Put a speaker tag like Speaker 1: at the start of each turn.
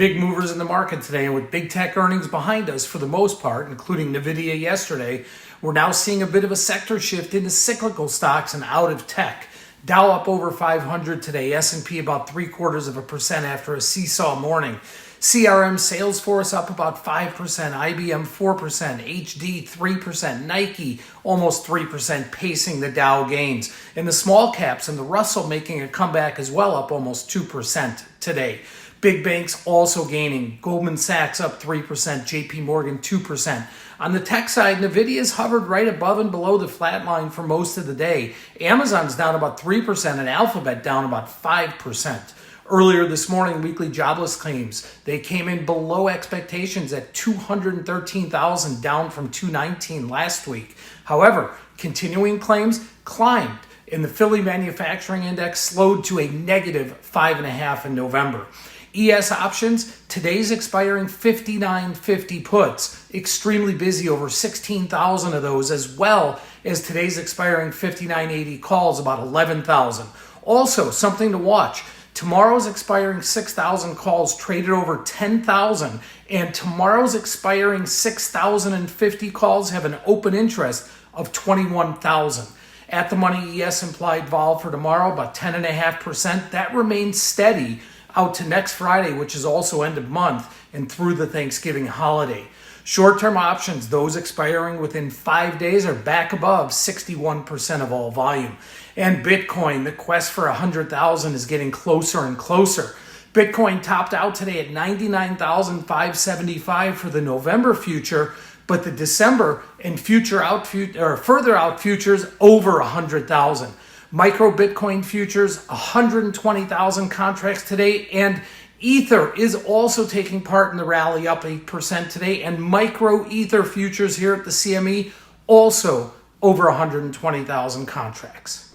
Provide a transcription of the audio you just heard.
Speaker 1: big movers in the market today, and with big tech earnings behind us for the most part, including Nvidia yesterday, we're now seeing a bit of a sector shift into cyclical stocks and out of tech. Dow up over 500 today, S&P about 0.75% after a seesaw morning. CRM Salesforce up about 5%, IBM 4%, HD 3%, Nike almost 3%, pacing the Dow gains. And the small caps and the Russell making a comeback as well, up almost 2% today. Big banks also gaining. Goldman Sachs up 3%, JP Morgan 2%. On the tech side, Nvidia's hovered right above and below the flat line for most of the day. Amazon's down about 3% and Alphabet down about 5%. Earlier this morning, weekly jobless claims, they came in below expectations at 213,000, down from 219 last week. However, continuing claims climbed, and the Philly Manufacturing Index slowed to a negative 5.5 in November. ES options, today's expiring 5950 puts, extremely busy, over 16,000 of those, as well as today's expiring 5980 calls, about 11,000. Also, something to watch. Tomorrow's expiring 6,000 calls traded over 10,000, and tomorrow's expiring 6,050 calls have an open interest of 21,000. At the money, ES implied vol for tomorrow, about 10.5%. That remains steady out to next Friday, which is also end of month, and through the Thanksgiving holiday. Short-term options, those expiring within 5 days, are back above 61% of all volume. And Bitcoin, the quest for 100,000 is getting closer and closer. Bitcoin topped out today at 99,575 for the November future, but the December and further out futures over 100,000. Micro Bitcoin futures, 120,000 contracts today, and Ether is also taking part in the rally, up 8% today, and micro Ether futures here at the CME also over 120,000 contracts.